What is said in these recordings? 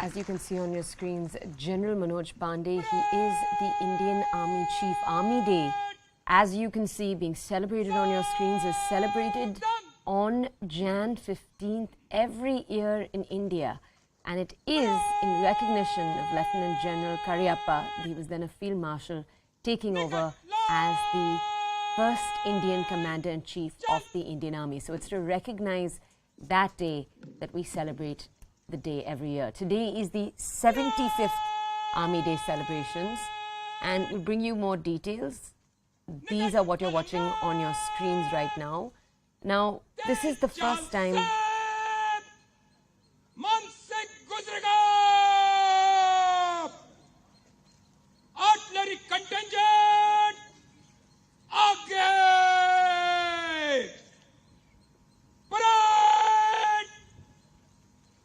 as you can see on your screens, General Manoj Pandey, he is the Indian Army Chief. Army Day, as you can see, being celebrated on your screens, is celebrated on Jan 15th every year in India. And it is in recognition of Lieutenant General Cariappa. He was then a Field Marshal, taking over as the first Indian Commander-in-Chief of the Indian Army. So it's to recognize that day that we celebrate the day every year. Today is the 75th Army Day celebrations, and we'll bring you more details. These are what you're watching on your screens right now. Now, this is the first time artillery contingent आगे parade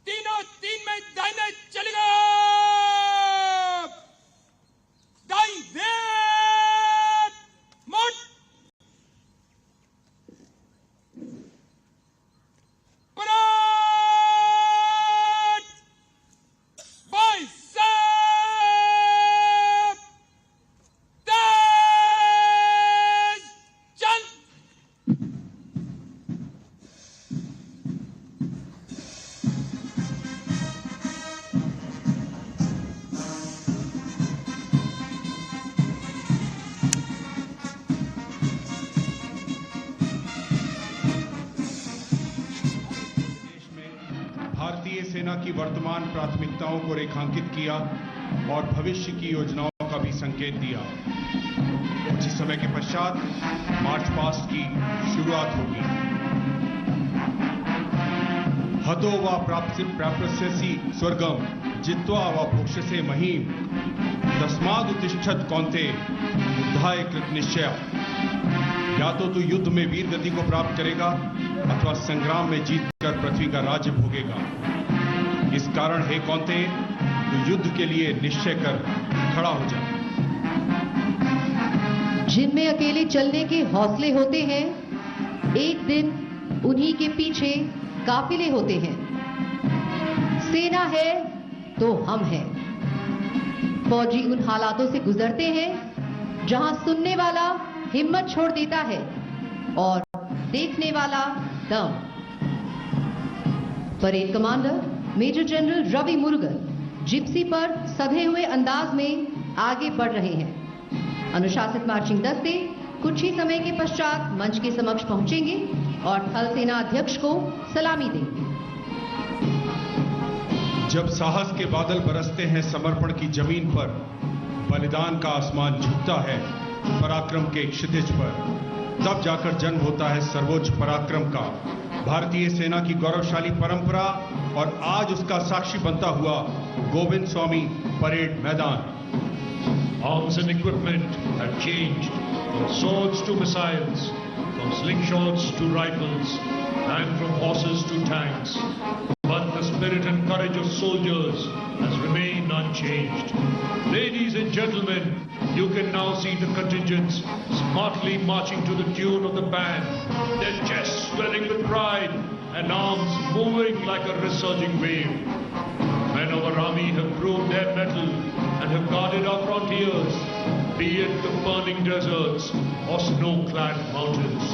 तीनों तीन में दाहिने चलेगा दाई wait मोट parade bicep भारतीय सेना की वर्तमान प्राथमिकताओं को रेखांकित किया और भविष्य की योजनाओं का भी संकेत दिया। कुछ ही समय के पश्चात मार्च पास्ट की शुरुआत होगी। हतो वा प्राप्स्यसि स्वर्गम जित्वा वा भोक्ष्यसे महीम तस्मादुत्तिष्ठत् कौन्तेय युद्धाय कृत निश्चय। या तो तू युद्ध में वीर गति को प्राप्त करेगा अथवा संग्राम में जीतकर पृथ्वी का राज्य भोगेगा। इस कारण हे कौन्तेय, तू युद्ध के लिए निश्चय कर खड़ा हो जा। जिनमें अकेले चलने के हौसले होते हैं, एक दिन उन्हीं के पीछे काफिले होते हैं। सेना है तो हम हैं। फौजी उन हालातों से गुजरते हैं जहां सुनने वाला हिम्मत छोड़ देता है और देखने वाला दम। Parade commander major general Ravi Murugan gypsy पर सधे हुए अंदाज में आगे बढ़ रहे हैं। अनुशासित मार्चिंग दस्ते कुछ ही समय के पश्चात मंच के समक्ष पहुंचेंगे और थल सेना अध्यक्ष को सलामी देंगे। जब साहस के बादल बरसते हैं समर्पण की जमीन पर, बलिदान का आसमान झुकता है पराक्रम के क्षितिज पर, तब जाकर जन्म होता है सर्वोच्च पराक्रम का। भारतीय सेना की गौरवशाली परंपरा और आज उसका साक्षी बनता हुआ गोविंद स्वामी परेड मैदान। Arms and equipment have changed from swords to missiles, from slingshots to rifles, and from horses to tanks. But the spirit and courage of soldiers has remained unchanged. Ladies and gentlemen, you can now see the contingents smartly marching to the tune of the band, their chests swelling with pride and arms moving like a resurging wave. Men of our army have proved their mettle and have guarded our frontiers, be it the burning deserts or snow-clad mountains,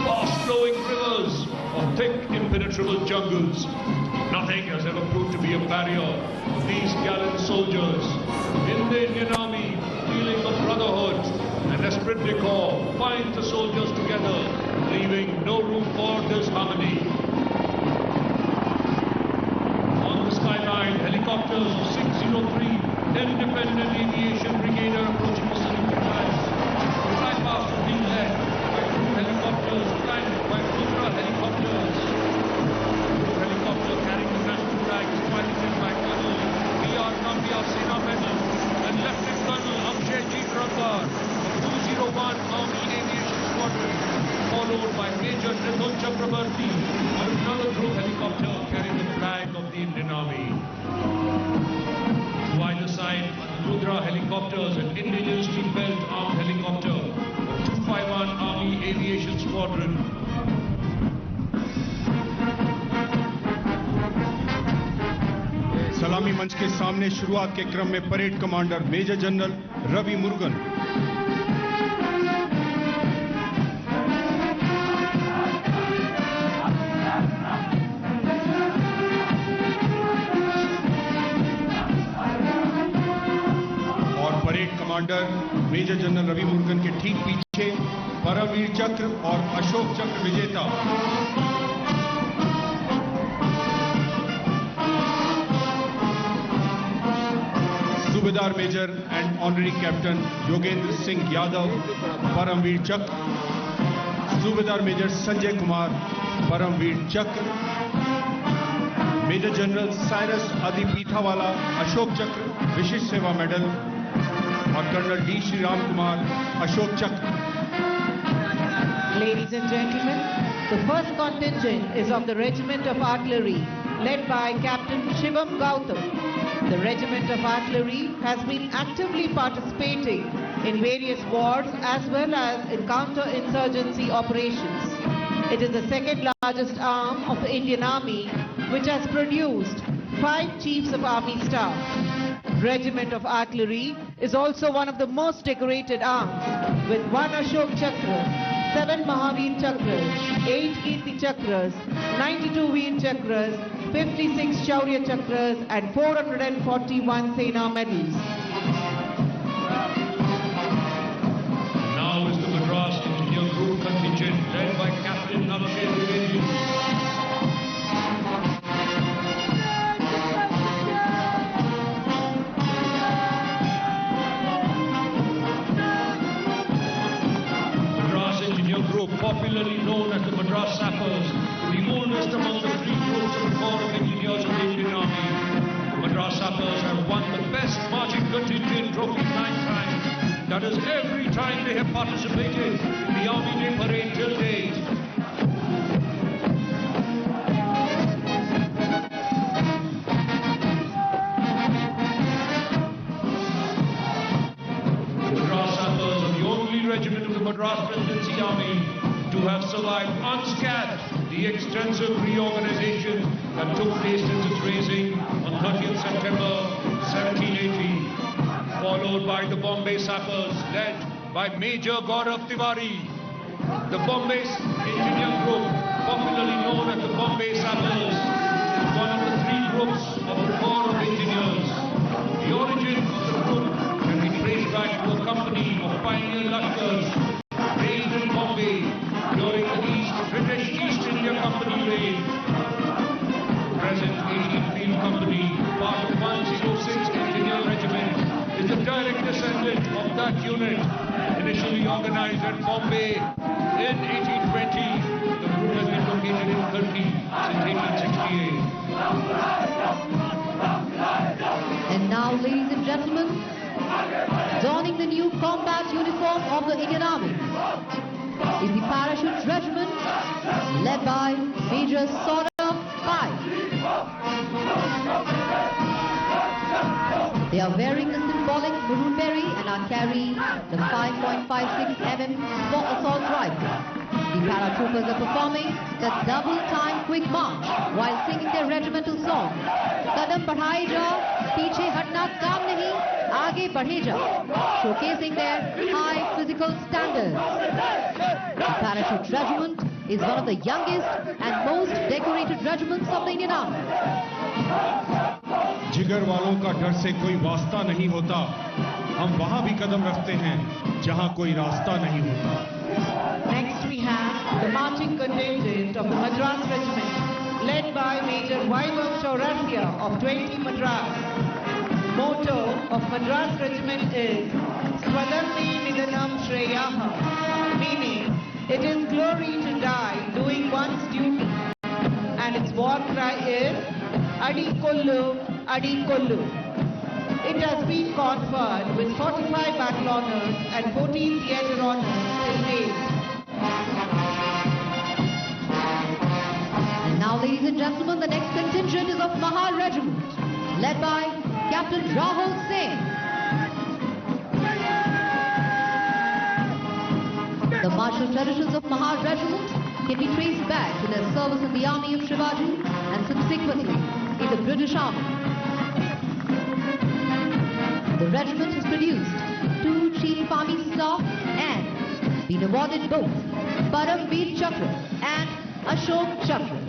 fast-flowing rivers or thick impenetrable jungles. Nothing has ever proved to be a barrier for these gallant soldiers. In the Indian Army, feeling of brotherhood and esprit de corps bind the soldiers together, leaving no room for disharmony. On the skyline, helicopters of 603, 10 Independent Aviation Brigade are approaching the saluting lines. The flypast is being led by two helicopters flanked by Ultra helicopters. Carrying the national flag is piloted by Colonel B.R. Nambiar Sena Medal and Lieutenant Colonel Akshay Ramdar of 201 Army Aviation Squadron, followed by Major Nidhun Chakrabarti on another group helicopter carrying the flag of the Indian Army. To either side are the Rudra helicopters and indigenously built armed helicopter of 251 Army Aviation Squadron. सलामी मंच के सामने शुरुआत के क्रम में parade commander major general Ravi Murugan. और parade commander major general Ravi Murugan के ठीक पीछे परमवीर चक्र और अशोक चक्र विजेता Subedar Major and honorary Captain Yogendra Singh Yadav Paramvir Chakra, Subedar major Sanjay Kumar Paramvir चक्र, मेजर जनरल साइरस आदि पीठावाला अशोक चक्र विशिष्ट सेवा मेडल और कर्नल डी श्री राम कुमार अशोक चक्र। Ladies and gentlemen, the first contingent is of the Regiment of Artillery, led by Captain Shivam Gautam. The Regiment of Artillery has been actively participating in various wars as well as in counter-insurgency operations. It is the second largest arm of the Indian Army, which has produced 5 Chiefs of Army Staff. Regiment of Artillery is also one of the most decorated arms, with 1 Ashok Chakra, 7 Mahavir Chakras, 8 Kirti Chakras, 92 Veer Chakras, 56 Shaurya Chakras and 441 Sena medals. Now is the Madras Engineer Group contingent led by Captain Akshay Trivedi. Popularly known as the Madras Sappers, the oldest among the 3 groups of the Corps of Engineers of the Indian Army. The Madras Sappers have won the best marching contingent trophy 9 times. That is, every time they have participated in the ArmyDay parade till date. The Madras Sappers are the only regiment of the Madras Presidency Army to have survived unscathed the extensive reorganization that took place since its raising on 30th September 1780, followed by the Bombay Sappers led by Major Gaurav Tiwari. The Bombay Engineer Group, popularly known as the Bombay Sappers, is one of the 3 groups of the Corps of Engineers. The origin of the group can be traced back to a company of pioneer Lashkars raised in Bombay during the British East India Company raid. Present 18th Field Company, part of 106 Engineer Regiment, is the direct descendant of that unit, initially organized at Bombay in 1820. The group has been located in Turkey since 1868. And now, ladies and gentlemen, donning the new combat uniform of the Indian Army is the Parachute Regiment, led by Major Saurabh Pai. They are wearing the symbolic maroon berry and are carrying the 5.56 mm small assault rifle. The paratroopers are performing the double-time quick march while singing their regimental song, Kadam Badhaye Jao, Piche Hatna Kaam Nahi, Aage Badhe Jao, showcasing their high physical standards. The Parachute Regiment is one of the youngest and most decorated regiments of the Indian Army. जिगर वालों का डर से कोई वास्ता नहीं होता, हम वहां भी कदम रखते हैं जहां कोई रास्ता नहीं होता. Next we have the marching contingent of the Madras Regiment, led by Major Vaibhav Chaurasia of 20 Madras. Motto of Madras Regiment is Swadharmi Nidanam Shreyaha, meaning it is glory to die doing one's duty. And its war cry is Adi Kollu, Adi Kollu. It has been conferred with 45 battle honors and 14 theatre honors till date. And now, ladies and gentlemen, the next contingent is of Mahar Regiment, led by Captain Rahul Singh. The martial traditions of Mahar Regiment can be traced back to their service in the army of Shivaji and subsequently in the British Army. regiment has produced 2 Chief Army Staff and been awarded both Param Veer Chakra and Ashok Chakra.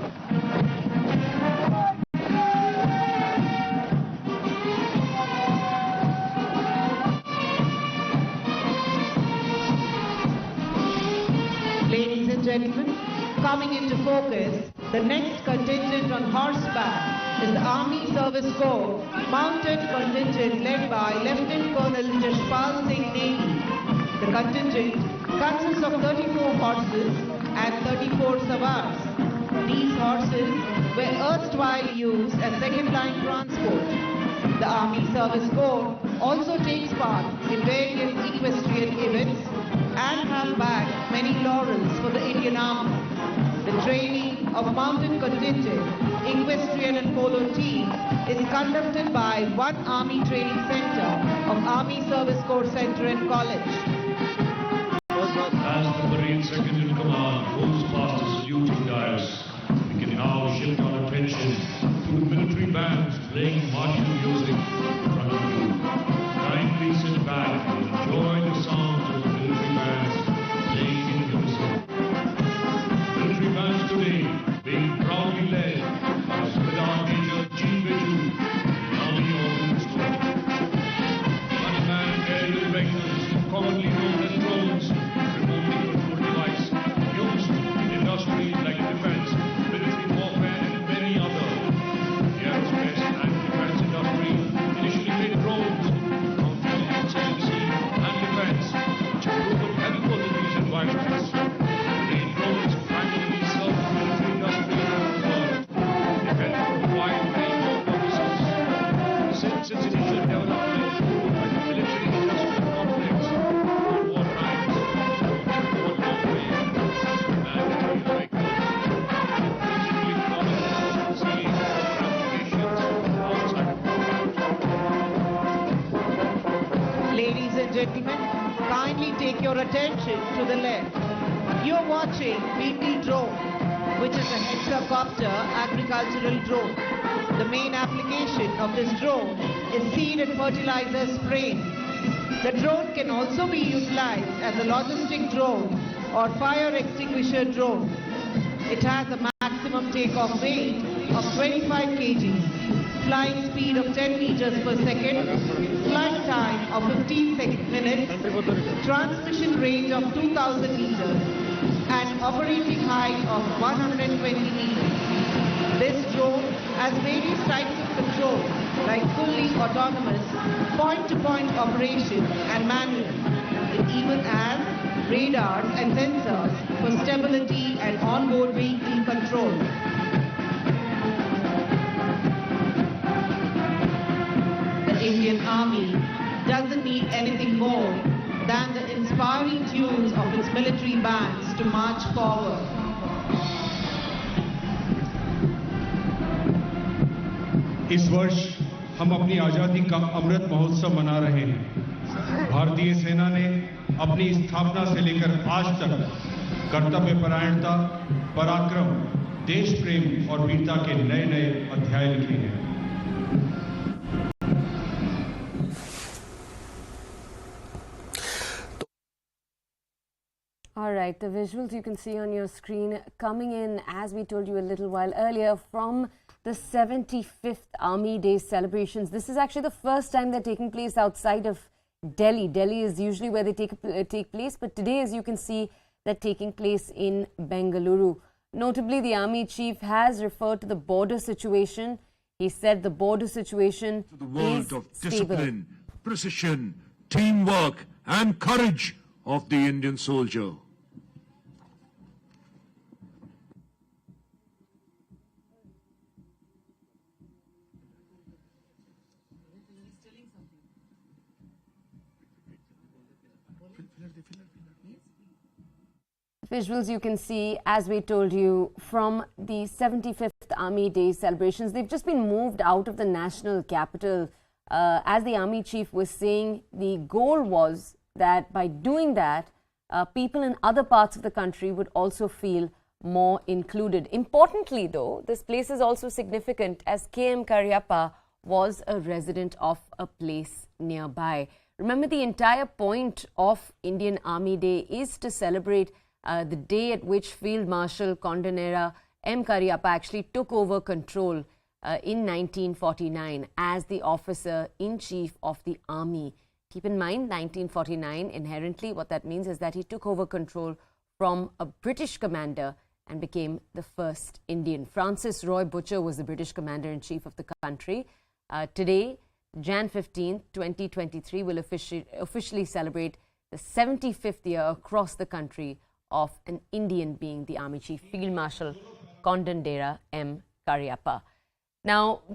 Ladies and gentlemen, coming into focus, the next contingent on horseback is the Army Service Corps mounted contingent led by Lieutenant Colonel Jashpal Singh Negi. The contingent consists of 34 horses and 34 savars. These horses were erstwhile used as second-line transport. The Army Service Corps also takes part in various equestrian events and have bagged many laurels for the Indian Army. The training of mounted contingent, equestrian and polo team is conducted by one Army Training Center of Army Service Corps Center and College. As the Marine Second in Command goes past the saluting dais, we can now shift our attention to the military bands playing martial music in front of you. Kindly sit back and enjoy the sounds of the military bands playing in unison. Military bands today being proudly led by Subedar Major G. Viju, the Army Ordnance Corps. Unmanned aerial vehicles, commonly known as drones, remotely controlled device used in industries like defense, military warfare, and many other. The aerospace and defense industry initially made drones from contingency and defense, which have proven helpful in these environments. Today, drones primarily serve the military industry around the world. They help a wide range of purposes. Since its initial development by the military industrial complex, in war times, drones have gone long way. And aerial vehicles increasingly common, seeing applications outside of combat. Ladies and gentlemen, kindly take your attention to the left. You're watching BT drone, which is a hexacopter agricultural drone. The main application of this drone is seed and fertilizer spraying. The drone can also be utilized as a logistic drone or fire extinguisher drone. It has a maximum takeoff weight of 25 kg, flying speed of 10 meters per second, flight time of 15 minutes, transmission range of 2000 meters, and operating height of 120 meters. This drone has various types of control like fully autonomous, point-to-point operation and manual. It even has radars and sensors for stability and onboard vehicle control. The Indian Army doesn't need anything more than the inspiring tunes of its military bands to march forward. इस वर्ष हम अपनी आजादी का अमृत महोत्सव मना रहे हैं। भारतीय सेना ने अपनी स्थापना से लेकर आज तक कर्तव्य परायणता, पराक्रम, देश प्रेम और वीरता के नए-नए अध्याय लिखे हैं। All right, the visuals you can see on your screen coming in, as we told you a little while earlier, from the 75th Army Day celebrations. This is actually the first time they're taking place outside of Delhi. Delhi is usually where they take place, but today, as you can see, they're taking place in Bengaluru. Notably, the Army Chief has referred to the border situation. He said the border situation to the world is of stable. discipline, precision, teamwork and courage of the Indian soldier. Visuals you can see, as we told you, from the 75th Army Day celebrations. They've just been moved out of the national capital. As the Army Chief was saying, the goal was that by doing that, people in other parts of the country would also feel more included. Importantly, though, this place is also significant as K.M. Cariappa was a resident of a place nearby. Remember, the entire point of Indian Army Day is to celebrate the day at which Field Marshal Condonera M. Cariappa actually took over control in 1949 as the officer-in-chief of the army. Keep in mind, 1949, inherently what that means is that he took over control from a British commander and became the first Indian. Francis Roy Butcher was the British commander-in-chief of the country. Today, Jan 15, 2023, will officially celebrate the 75th year across the country of an Indian being the Army Chief, Field Marshal Condonera M. Cariappa. Now, the